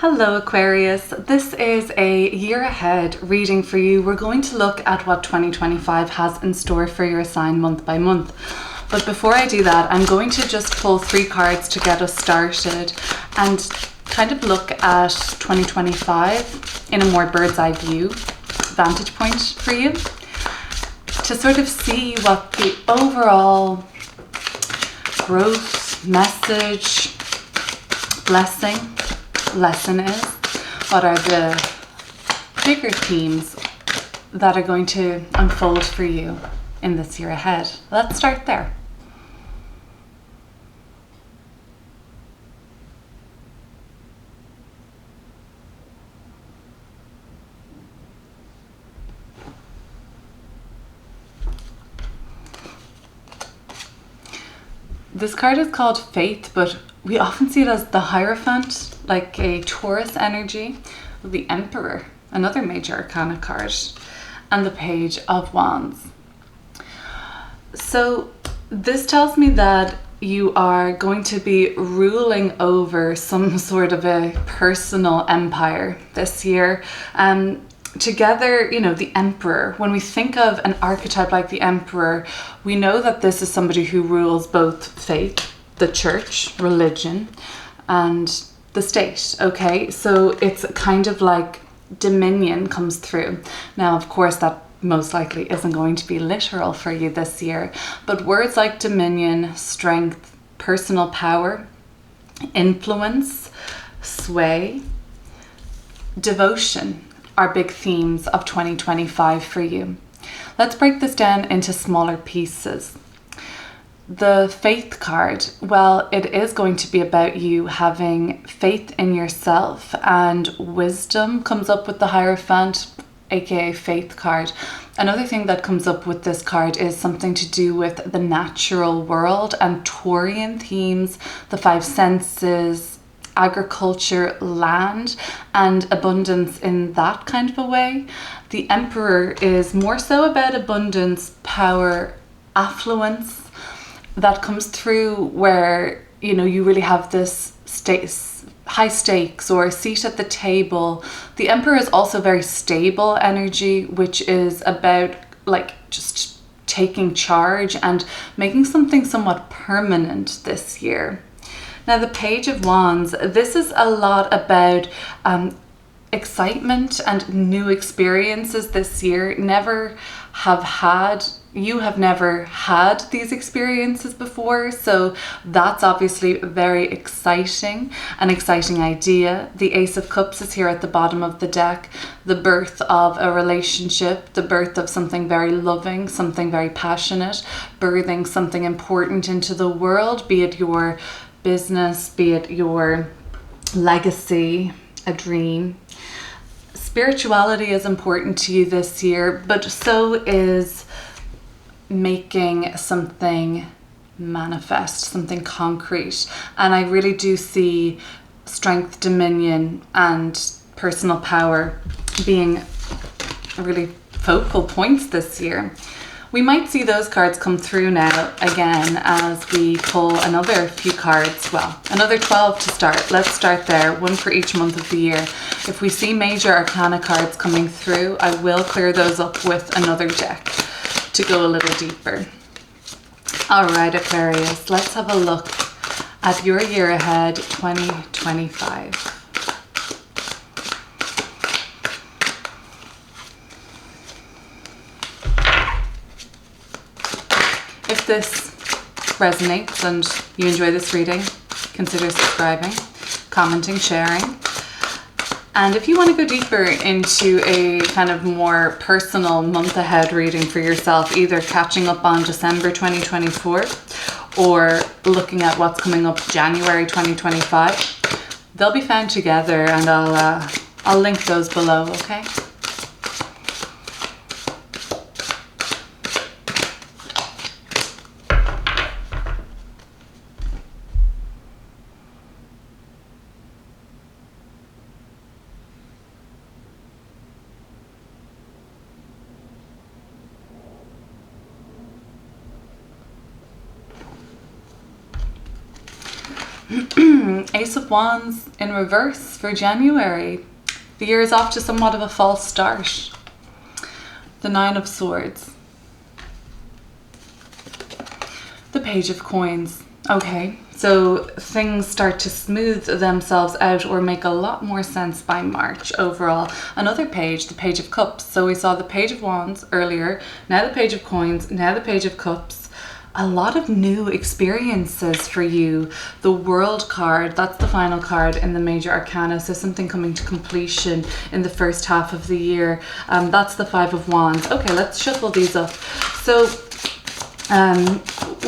Hello Aquarius, this is a year ahead reading for you. We're going to look at what 2025 has in store for your sign month by month. But before I do that, I'm going to just pull 3 cards to get us started and kind of look at 2025 in a more bird's eye view vantage point for you to sort of see what the overall growth, message, blessing, lesson is. What are the bigger themes that are going to unfold for you in this year ahead? Let's start there. This card is called Faith, but we often see it as the Hierophant, like a Taurus energy, the Emperor, another major arcana card, and the Page of Wands. So this tells me that you are going to be ruling over some sort of a personal empire this year. Together, you know, the Emperor, when we think of an archetype like the Emperor, we know that this is somebody who rules both faith, the church, religion, and the state. Okay, so it's kind of like dominion comes through. Now, of course, that most likely isn't going to be literal for you this year, but words like dominion, strength, personal power, influence, sway, devotion are big themes of 2025 for you. Let's break this down into smaller pieces. The Faith card, well, it is going to be about you having faith in yourself, and wisdom comes up with the Hierophant, aka Faith card. Another thing that comes up with this card is something to do with the natural world and Taurian themes, the 5 senses, agriculture, land, and abundance in that kind of a way. The Emperor is more so about abundance, power, affluence that comes through where, you know, you really have this high stakes or a seat at the table. The Emperor is also very stable energy, which is about like just taking charge and making something somewhat permanent this year. Now, the Page of Wands, this is a lot about excitement and new experiences this year. You have never had these experiences before, so that's obviously very exciting, an exciting idea. The Ace of Cups is here at the bottom of the deck, the birth of a relationship, the birth of something very loving, something very passionate, birthing something important into the world, be it your business, be it your legacy, a dream. Spirituality is important to you this year, but so is making something manifest, something concrete. And I really do see strength, dominion, and personal power being really focal points this year. We might see those cards come through now again as we pull another few cards. Well, another 12 to start. Let's start there, 1 for each month of the year. If we see major arcana cards coming through, I will clear those up with another deck to go a little deeper. All right, Aquarius, let's have a look at your year ahead, 2025. If this resonates and you enjoy this reading, consider subscribing, commenting, sharing. And if you want to go deeper into a kind of more personal month ahead reading for yourself, either catching up on December 2024 or looking at what's coming up January 2025, they'll be found together, and I'll link those below, okay? Ace of Wands in reverse for January. The year is off to somewhat of a false start. The Nine of Swords. The Page of Coins. Okay, so things start to smooth themselves out or make a lot more sense by March overall. Another page, the Page of Cups. So we saw the Page of Wands earlier, now the Page of Coins, now the Page of Cups. A lot of new experiences for you. The World card, that's the final card in the major arcana, so something coming to completion in the first half of the year. That's the Five of Wands. Okay, let's shuffle these up. So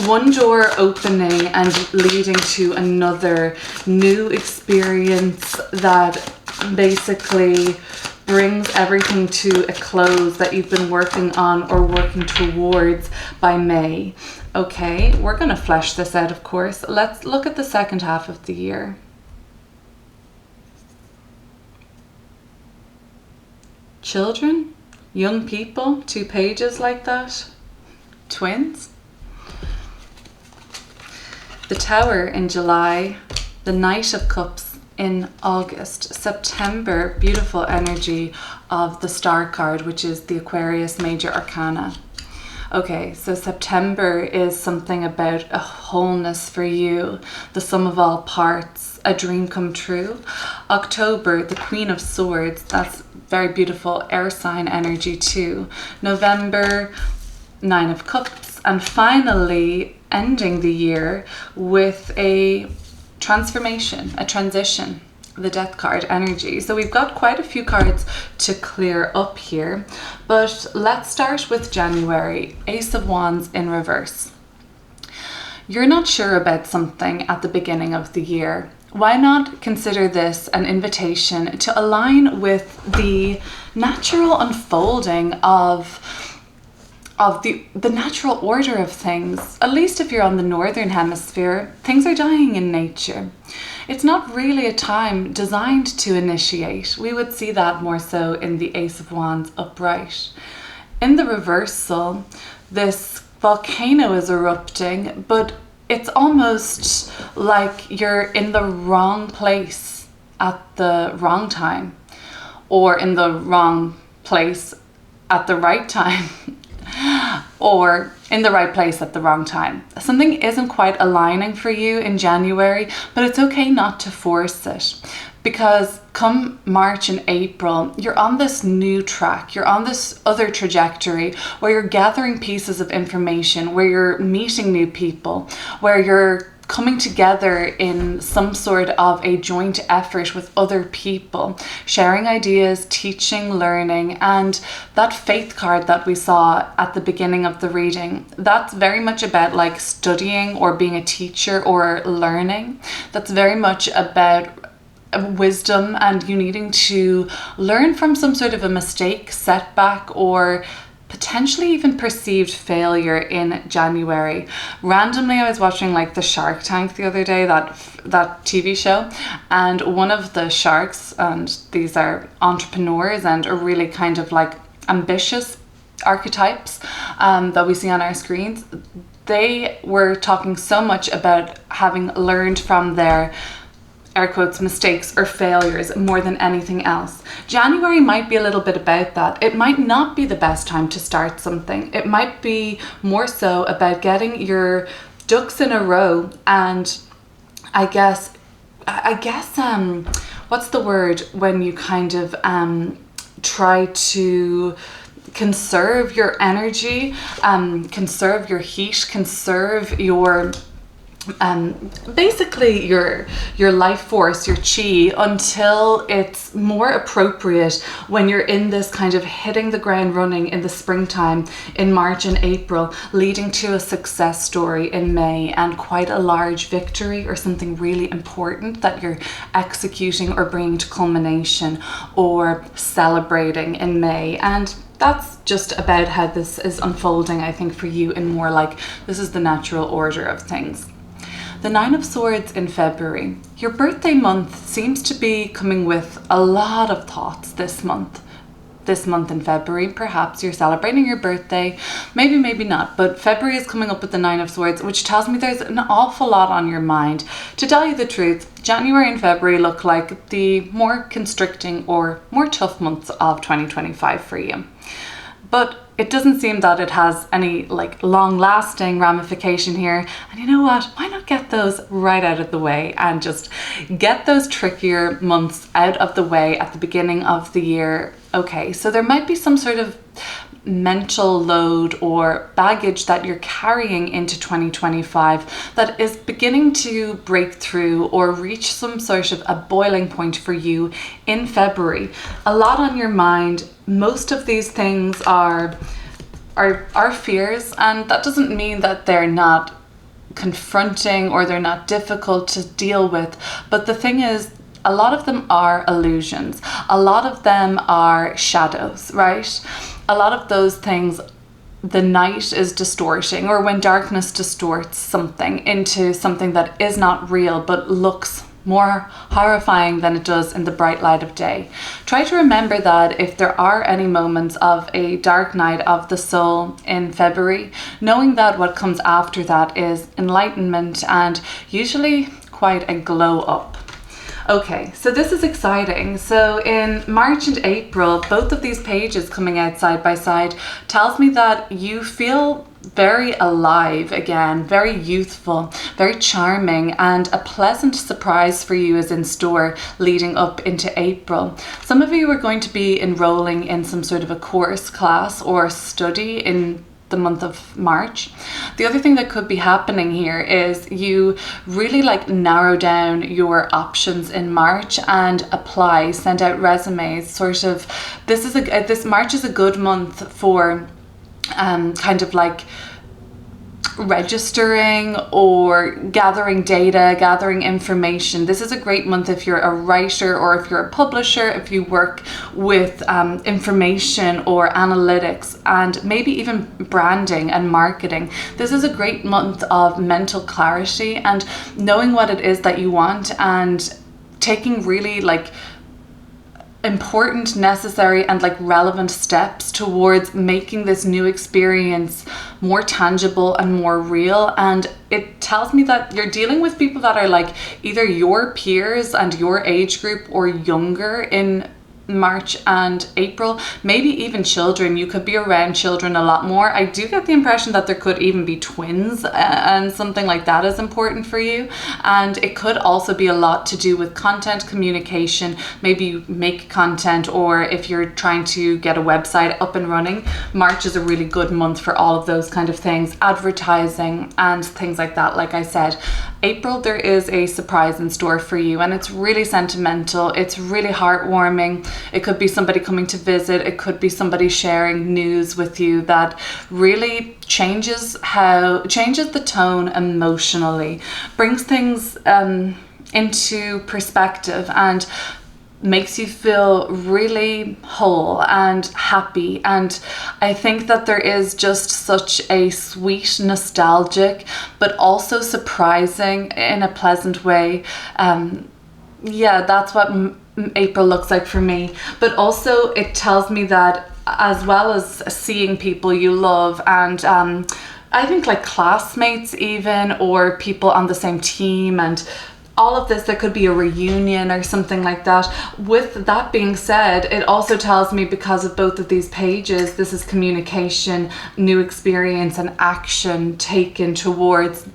one door opening and leading to another new experience that basically brings everything to a close that you've been working on or working towards by May. Okay, we're going to flesh this out, of course. Let's look at the second half of the year. Children, young people, 2 pages like that. Twins. The Tower in July, the Knight of Cups in August. September, beautiful energy of the Star card, which is the Aquarius major arcana. Okay, so September is something about a wholeness for you, the sum of all parts, a dream come true. October, the Queen of Swords, that's very beautiful air sign energy too. November, Nine of Cups, and finally ending the year with a transformation, a transition, the Death card energy. So we've got quite a few cards to clear up here, but let's start with January. Ace of Wands in reverse. You're not sure about something at the beginning of the year. Why not consider this an invitation to align with the natural unfolding of the natural order of things. At least if you're on the northern hemisphere, things are dying in nature. It's not really a time designed to initiate. We would see that more so in the Ace of Wands upright. In the reversal, this volcano is erupting, but it's almost like you're in the wrong place at the wrong time, or in the wrong place at the right time. Or in the right place at the wrong time. Something isn't quite aligning for you in January, but it's okay not to force it, because come March and April, you're on this new track, you're on this other trajectory where you're gathering pieces of information, where you're meeting new people, where you're coming together in some sort of a joint effort with other people, sharing ideas, teaching, learning. And that Faith card that we saw at the beginning of the reading, that's very much about like studying or being a teacher or learning. That's very much about wisdom and you needing to learn from some sort of a mistake, setback, or potentially even perceived failure in January. Randomly, I was watching like the Shark Tank the other day, that TV show, and one of the sharks, and these are entrepreneurs and are really kind of like ambitious archetypes that we see on our screens. They were talking so much about having learned from their air quotes mistakes or failures more than anything else. January might be a little bit about that. It might not be the best time to start something. It might be more so about getting your ducks in a row, and I guess what's the word when you kind of try to conserve your energy, conserve your heat, conserve your basically your life force, your chi, until it's more appropriate when you're in this kind of hitting the ground running in the springtime, in March and April, leading to a success story in May and quite a large victory or something really important that you're executing or bringing to culmination or celebrating in May. And that's just about how this is unfolding, I think, for you, in more like this is the natural order of things. The Nine of Swords in February. Your birthday month seems to be coming with a lot of thoughts this month. this month in February. Perhaps you're celebrating your birthday, maybe not, but February is coming up with the Nine of Swords, which tells me there's an awful lot on your mind. To tell you the truth, January and February look like the more constricting or more tough months of 2025 for you. But it doesn't seem that it has any like long lasting ramification here. And you know what? Why not get those right out of the way and just get those trickier months out of the way at the beginning of the year? Okay, so there might be some sort of mental load or baggage that you're carrying into 2025 that is beginning to break through or reach some sort of a boiling point for you in February. A lot on your mind. Most of these things are fears, and that doesn't mean that they're not confronting or they're not difficult to deal with, but the thing is, a lot of them are illusions. A lot of them are shadows, right? A lot of those things, the night is distorting, or when darkness distorts something into something that is not real but looks more horrifying than it does in the bright light of day. Try to remember that if there are any moments of a dark night of the soul in February, knowing that what comes after that is enlightenment and usually quite a glow up. Okay, so this is exciting. So in March and April, both of these pages coming out side by side tells me that you feel very alive again, very youthful, very charming, and a pleasant surprise for you is in store leading up into April. Some of you are going to be enrolling in some sort of a course, class, or study in the month of March. The other thing that could be happening here is you really like narrow down your options in March and apply, send out resumes, sort of. This March is a good month for kind of like registering or gathering data, gathering information. This is a great month if you're a writer or if you're a publisher, if you work with information or analytics and maybe even branding and marketing. This is a great month of mental clarity and knowing what it is that you want and taking really like important, necessary, and like relevant steps towards making this new experience more tangible and more real. And it tells me that you're dealing with people that are like either your peers and your age group or younger in March and April, maybe even children. You could be around children a lot more. I do get the impression that there could even be twins and something like that is important for you. And it could also be a lot to do with content communication. Maybe you make content, or if you're trying to get a website up and running, March is a really good month for all of those kind of things, advertising and things like that. Like I said, April, there is a surprise in store for you, and it's really sentimental. It's really heartwarming. It could be somebody coming to visit. It could be somebody sharing news with you that really changes the tone emotionally, brings things into perspective and makes you feel really whole and happy. And I think that there is just such a sweet, nostalgic, but also surprising in a pleasant way. Yeah, that's what April looks like for me. But also it tells me that as well as seeing people you love and I think like classmates even, or people on the same team, and all of this, there could be a reunion or something like that. With that being said, it also tells me, because of both of these pages, this is communication, new experience, and action taken towards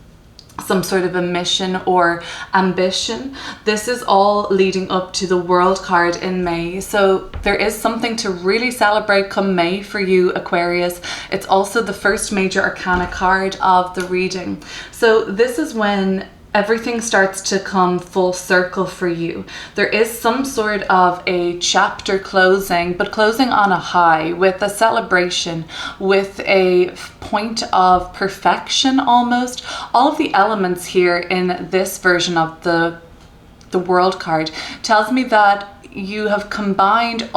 some sort of a mission or ambition. This is all leading up to the World card in May. So there is something to really celebrate come May for you, Aquarius. It's also the first major arcana card of the reading. So this is when everything starts to come full circle for you. There is some sort of a chapter closing, but closing on a high, with a celebration, with a point of perfection almost. All of the elements here in this version of the World card tells me that you have combined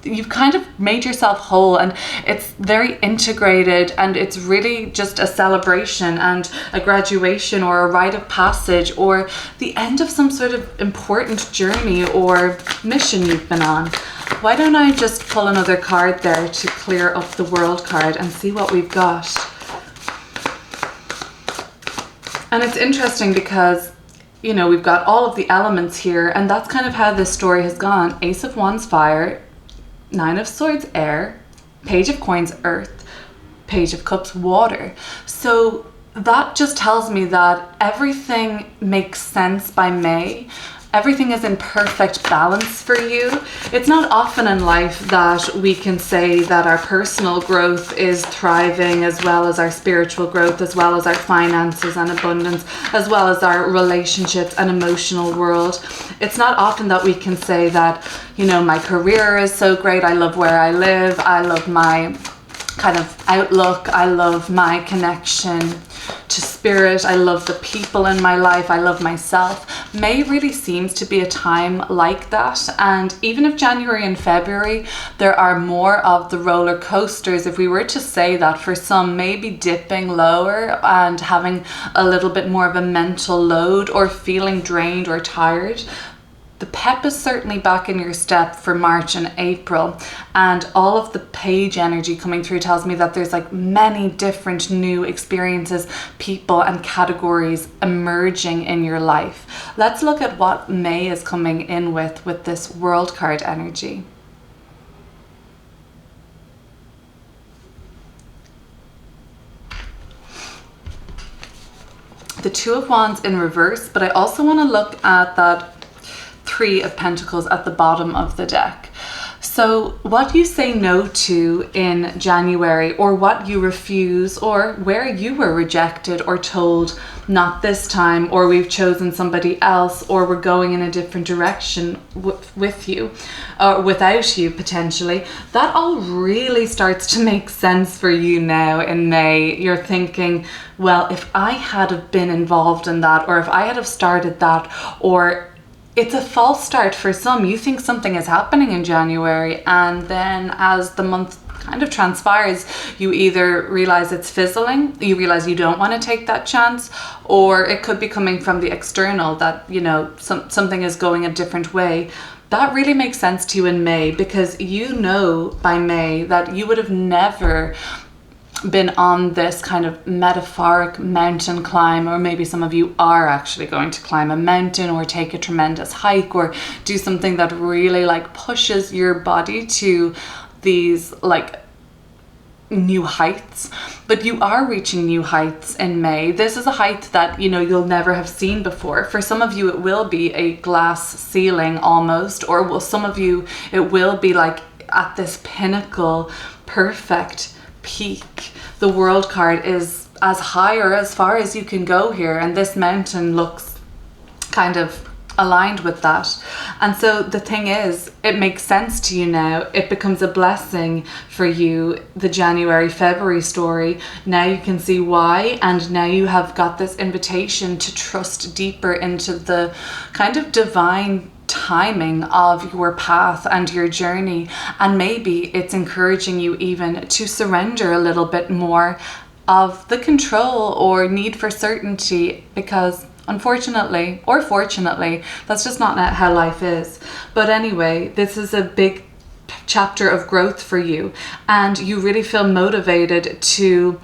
you've kind of made yourself whole, and it's very integrated, and it's really just a celebration and a graduation or a rite of passage or the end of some sort of important journey or mission you've been on. Why don't I just pull another card there to clear up the World card and see what we've got? And it's interesting because, you know, we've got all of the elements here, and that's kind of how this story has gone. Ace of Wands, fire. Nine of Swords, air. Page of Coins, earth. Page of Cups, water. So that just tells me that everything makes sense by May. Everything is in perfect balance for you. It's not often in life that we can say that our personal growth is thriving, as well as our spiritual growth, as well as our finances and abundance, as well as our relationships and emotional world. It's not often that we can say that, you know, my career is so great, I love where I live, I love my kind of outlook, I love my connection to spirit, I love the people in my life, I love myself. May really seems to be a time like that, and even if January and February there are more of the roller coasters, if we were to say that, for some maybe dipping lower and having a little bit more of a mental load or feeling drained or tired, the pep is certainly back in your step for March and April, and all of the page energy coming through tells me that there's like many different new experiences, people and categories emerging in your life. Let's look at what May is coming in with this World card energy. The Two of Wands in reverse, but I also want to look at that Three of Pentacles at the bottom of the deck. So what you say no to in January, or what you refuse, or where you were rejected or told not this time, or we've chosen somebody else, or we're going in a different direction with you or without you potentially, that all really starts to make sense for you now in May. You're thinking, well, if I had have been involved in that, or if I had have started that, or it's a false start for some. You think something is happening in January, and then as the month kind of transpires, you either realize it's fizzling, you realize you don't want to take that chance, or it could be coming from the external that, you know, something is going a different way. That really makes sense to you in May, because you know by May that you would have never been on this kind of metaphoric mountain climb, or maybe some of you are actually going to climb a mountain or take a tremendous hike or do something that really like pushes your body to these like new heights. But you are reaching new heights in May. This is a height that, you know, you'll never have seen before. For some of you it will be a glass ceiling almost, or will some of you it will be like at this pinnacle, perfect peak. The World card is as high or as far as you can go here, and this mountain looks kind of aligned with that. And so the thing is, it makes sense to you now. It becomes a blessing for you, the January February story. Now you can see why, and now you have got this invitation to trust deeper into the kind of divine timing of your path and your journey. And maybe it's encouraging you even to surrender a little bit more of the control or need for certainty, because unfortunately or fortunately, that's just not how life is. But anyway, this is a big chapter of growth for you, and you really feel motivated to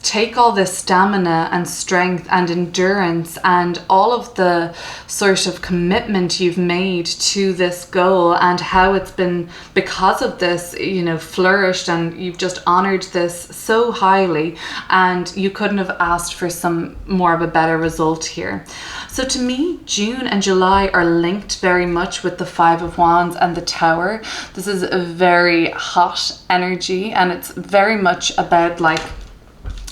take all this stamina and strength and endurance and all of the sort of commitment you've made to this goal, and how it's been, because of this, you know, flourished, and you've just honored this so highly, and you couldn't have asked for some more of a better result here. So to me, June and July are linked very much with the Five of Wands and the Tower. This is a very hot energy, and it's very much about like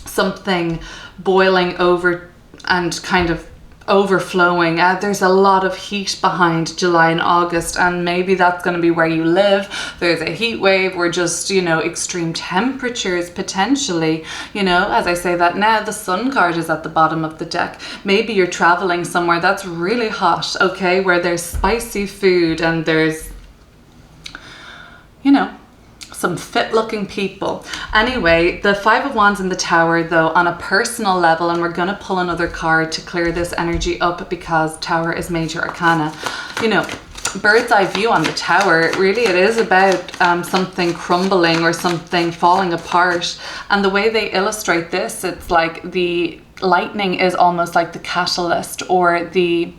something boiling over and kind of overflowing. There's a lot of heat behind July and August, and maybe that's going to be where you live. There's a heat wave, or just, you know, extreme temperatures potentially. You know, as I say that now, the Sun card is at the bottom of the deck. Maybe you're traveling somewhere that's really hot, okay, where there's spicy food and there's, you know, some fit looking people. Anyway, the Five of Wands in the Tower, though, on a personal level, and we're going to pull another card to clear this energy up because Tower is major arcana. You know, bird's eye view on the tower. Really, it is about something crumbling or something falling apart. And the way they illustrate this, it's like the lightning is almost like the catalyst or the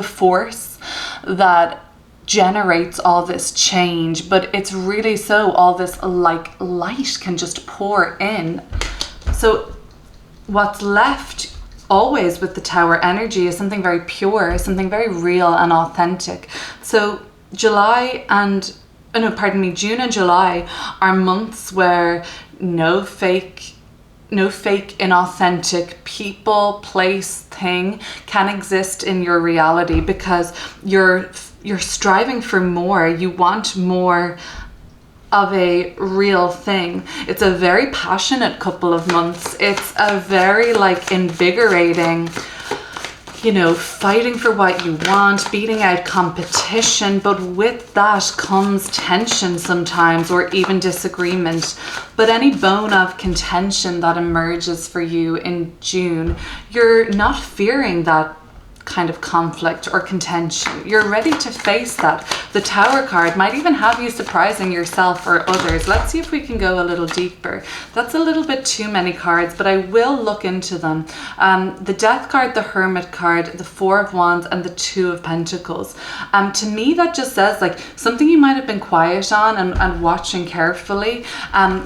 force that generates all this change. But it's really so all this like light can just pour in. So what's left always with the tower energy is something very pure, something very real and authentic. So June and July are months where no fake, inauthentic people, place, thing can exist in your reality, because you're striving for more. You want more of a real thing. It's a very passionate couple of months. It's a very like invigorating, fighting for what you want, beating out competition, but with that comes tension sometimes, or even disagreement. But any bone of contention that emerges for you in June, you're not fearing that kind of conflict or contention. You're ready to face that. The Tower card might even have you surprising yourself or others. Let's see if we can go a little deeper. That's a little bit too many cards, but I will look into them. The Death card, the Hermit card, the Four of Wands, and the Two of Pentacles. To me, that just says like something you might have been quiet on and watching carefully.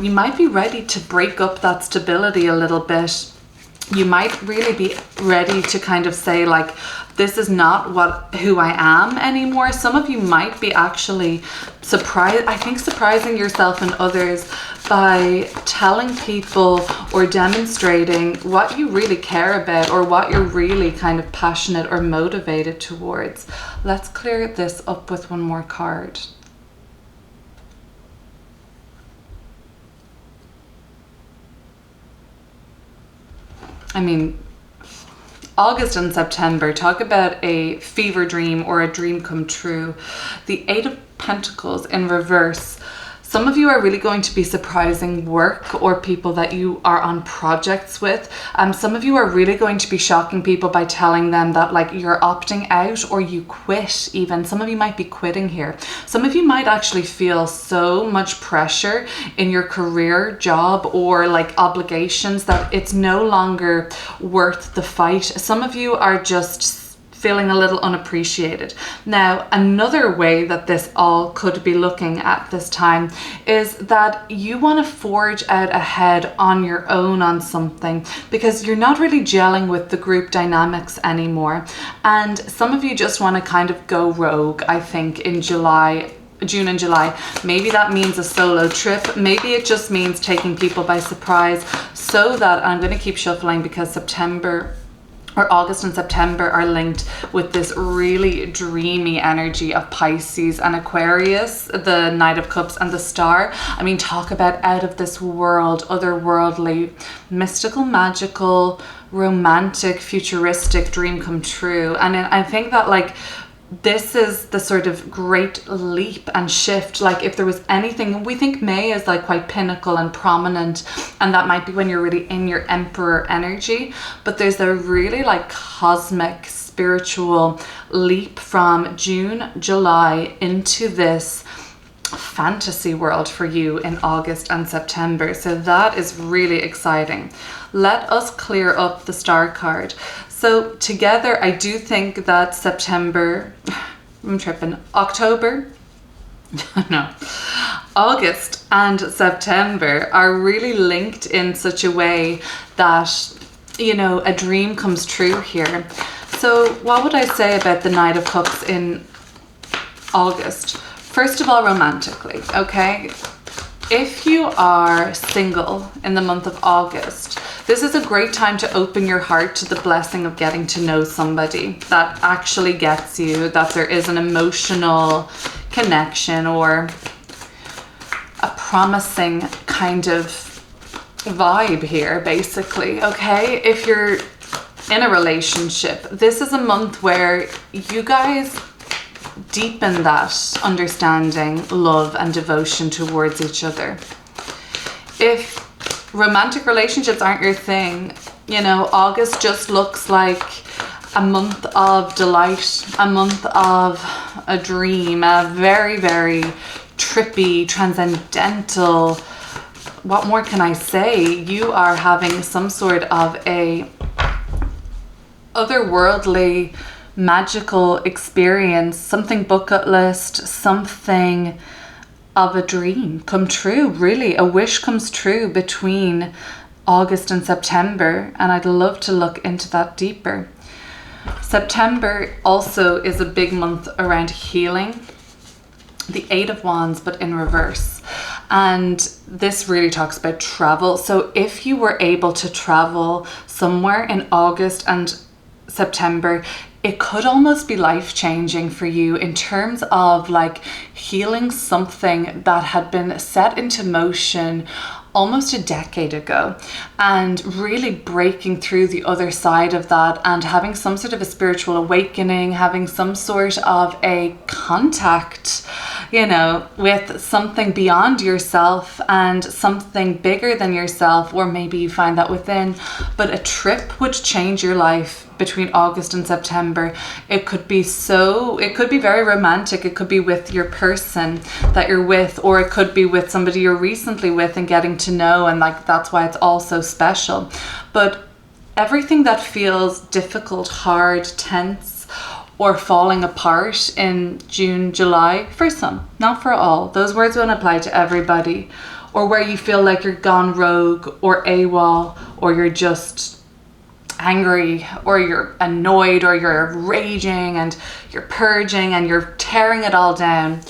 You might be ready to break up that stability a little bit. You might really be ready to kind of say like, this is not who I am anymore. Some of you might be actually surprising yourself and others by telling people or demonstrating what you really care about, or what you're really kind of passionate or motivated towards. Let's clear this up with one more card. I mean, August and September, talk about a fever dream or a dream come true. The Eight of Pentacles in reverse. Some of you are really going to be surprising work or people that you are on projects with. Some of you are really going to be shocking people by telling them that like you're opting out or you quit even. Some of you might be quitting here. Some of you might actually feel so much pressure in your career, job, or like obligations that it's no longer worth the fight. Some of you are just feeling a little unappreciated. Now, another way that this all could be looking at this time is that you want to forge out ahead on your own on something, because you're not really gelling with the group dynamics anymore. And some of you just want to kind of go rogue, I think, in June and July. Maybe that means a solo trip. Maybe it just means taking people by surprise, so that I'm going to keep shuffling, because August and September are linked with this really dreamy energy of Pisces and Aquarius, the Knight of Cups and the Star. I mean, talk about out of this world, otherworldly, mystical, magical, romantic, futuristic dream come true. And I think that like this is the sort of great leap and shift. Like if there was anything, we think May is like quite pinnacle and prominent, and that might be when you're really in your emperor energy, but there's a really like cosmic spiritual leap from June, July into this fantasy world for you in August and September. So that is really exciting. Let us clear up the Star card. So together, I do think that August and September are really linked in such a way that, a dream comes true here. So what would I say about the Knight of Cups in August? First of all, romantically, okay? If you are single in the month of August, this is a great time to open your heart to the blessing of getting to know somebody that actually gets you, that there is an emotional connection or a promising kind of vibe here, basically, okay? If you're in a relationship, this is a month where you guys deepen that understanding, love, and devotion towards each other. If romantic relationships aren't your thing, August just looks like a month of delight, a month of a dream, a very, very trippy, transcendental, what more can I say? You are having some sort of a otherworldly, magical experience, something bucket list, something of a dream come true, really. A wish comes true between August and September, and I'd love to look into that deeper. September also is a big month around healing. The Eight of Wands, but in reverse. And this really talks about travel. So if you were able to travel somewhere in August and September, it could almost be life-changing for you in terms of like healing something that had been set into motion almost a decade ago, and really breaking through the other side of that and having some sort of a spiritual awakening, having some sort of a contact, you know, with something beyond yourself and something bigger than yourself, or maybe you find that within. But a trip would change your life between August and September. It could be very romantic. It could be with your person that you're with, or it could be with somebody you're recently with and getting to know, and like that's why it's all so special. But everything that feels difficult, hard, tense, or falling apart in June, July, for some, not for all, those words won't apply to everybody, or where you feel like you're gone rogue or AWOL, or you're just angry, or you're annoyed, or you're raging and you're purging and you're tearing it all down.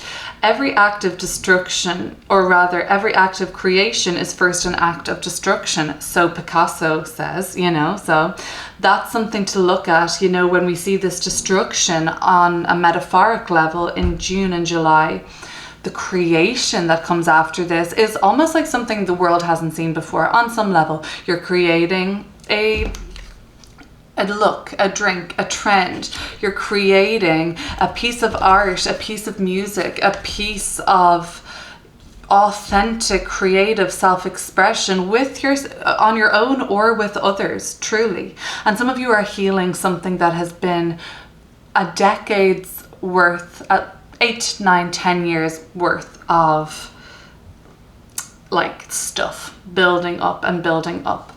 Every act of destruction, or rather every act of creation, is first an act of destruction, so Picasso says, you know. So that's something to look at, you know, when we see this destruction on a metaphoric level in June and July. The creation that comes after this is almost like something the world hasn't seen before on some level. You're creating a look, a drink, a trend. You're creating a piece of art, a piece of music, a piece of authentic creative self-expression with on your own or with others, truly. And some of you are healing something that has been a decade's worth, 8, 9, 10 years worth of like stuff building up and building up.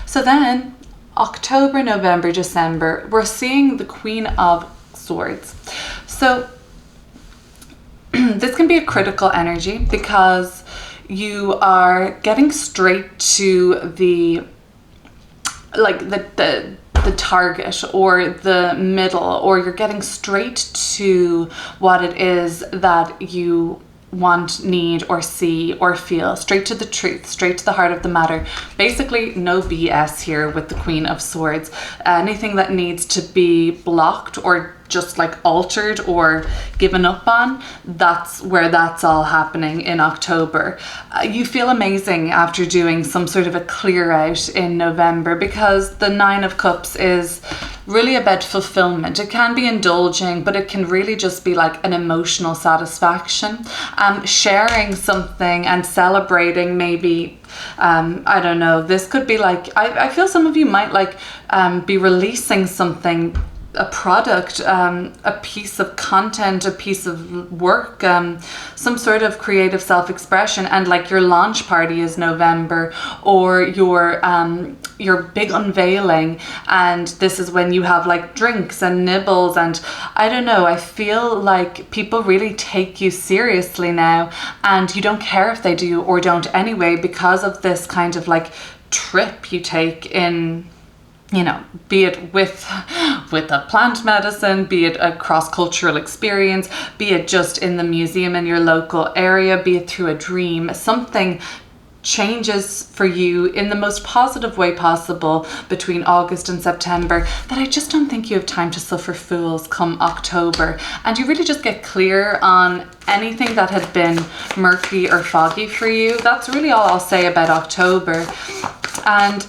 So then October, November, December, we're seeing the Queen of Swords. So this can be a critical energy because you are getting straight to the target or the middle, or you're getting straight to what it is that you want, need, or see, or feel, straight to the truth, straight to the heart of the matter. Basically, no BS here with the Queen of Swords. Anything that needs to be blocked or just like altered or given up on, that's where that's all happening in October. You feel amazing after doing some sort of a clear out in November, because the Nine of Cups is really about fulfillment. It can be indulging, but it can really just be like an emotional satisfaction. Sharing something and celebrating, maybe, I don't know, this could be like, I feel some of you might like be releasing something, a product, a piece of content, a piece of work, some sort of creative self-expression, and like your launch party is November, or your big unveiling, and this is when you have like drinks and nibbles, and I don't know, I feel like people really take you seriously now, and you don't care if they do or don't anyway, because of this kind of like trip you take in, you know, be it with a plant medicine, be it a cross-cultural experience, be it just in the museum in your local area, be it through a dream. Something changes for you in the most positive way possible between August and September, that I just don't think you have time to suffer fools come October. And you really just get clear on anything that had been murky or foggy for you. That's really all I'll say about October. And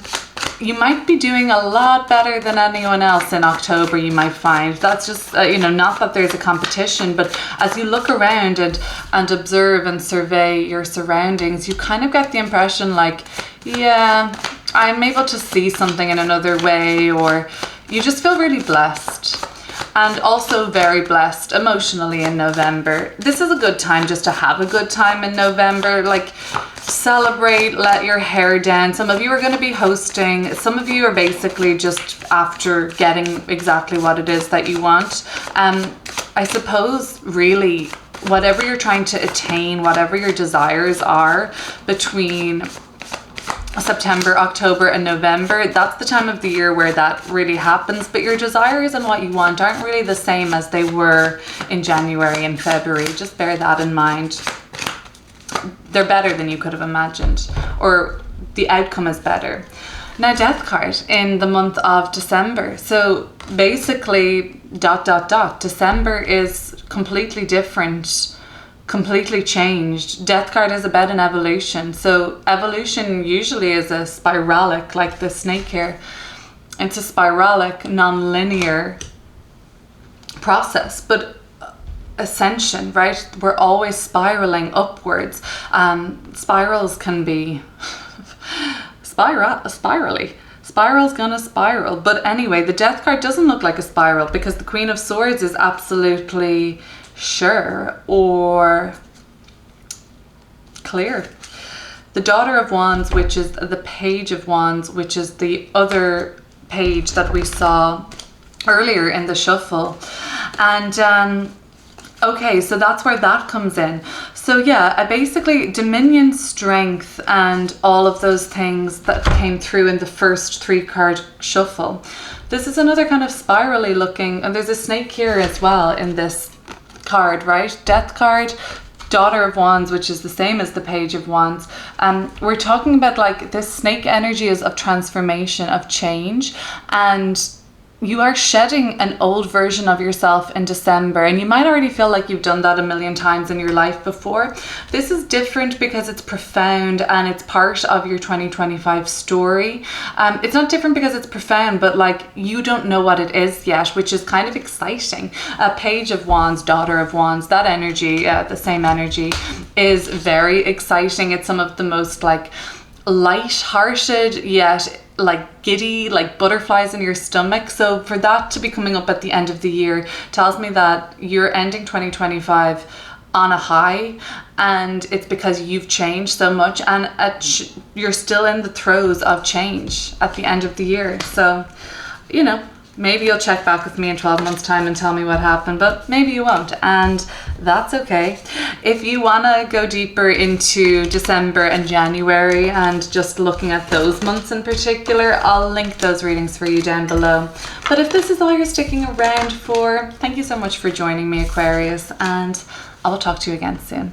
you might be doing a lot better than anyone else in October, you might find. That's just, not that there's a competition, but as you look around and observe and survey your surroundings, you kind of get the impression like, yeah, I'm able to see something in another way, or, you just feel really blessed. And also very blessed emotionally in November. This is a good time just to have a good time in November. Like, celebrate, let your hair down. Some of you are going to be hosting. Some of you are basically just after getting exactly what it is that you want. I suppose really whatever you're trying to attain, whatever your desires are between September, October and November, that's the time of the year where that really happens. But your desires and what you want aren't really the same as they were in January and February. Just bear that in mind. They're better than you could have imagined, or the outcome is better. Now, Death card in the month of December. So basically, ... December is completely different, completely changed. Death card is about an evolution. So evolution usually is a spiralic, like the snake here. It's a spiralic, non-linear process, but ascension, right? We're always spiraling upwards. Spirals can be spirally. Spiral's gonna spiral. But anyway, the Death card doesn't look like a spiral because the Queen of Swords is absolutely sure or clear. The Daughter of Wands, which is the Page of Wands, which is the other page that we saw earlier in the shuffle. And okay, so that's where that comes in. So yeah, basically dominion, strength, and all of those things that came through in the first 3-card shuffle. This is another kind of spirally looking, and there's a snake here as well in this card, right? Death card, Daughter of Wands, which is the same as the Page of Wands. We're talking about like this snake energy is of transformation, of change, and you are shedding an old version of yourself in December, and you might already feel like you've done that a million times in your life before. This is different because it's profound and it's part of your 2025 story. It's not different because it's profound, but like you don't know what it is yet, which is kind of exciting. Page of Wands, Daughter of Wands, that energy, the same energy, is very exciting. It's some of the most like light-hearted yet like giddy, like butterflies in your stomach. So for that to be coming up at the end of the year tells me that you're ending 2025 on a high, and it's because you've changed so much, and you're still in the throes of change at the end of the year. So, you know, maybe you'll check back with me in 12 months time and tell me what happened, but maybe you won't, and that's okay. If you want to go deeper into December and January and just looking at those months in particular, I'll link those readings for you down below. But if this is all you're sticking around for, thank you so much for joining me, Aquarius, and I will talk to you again soon.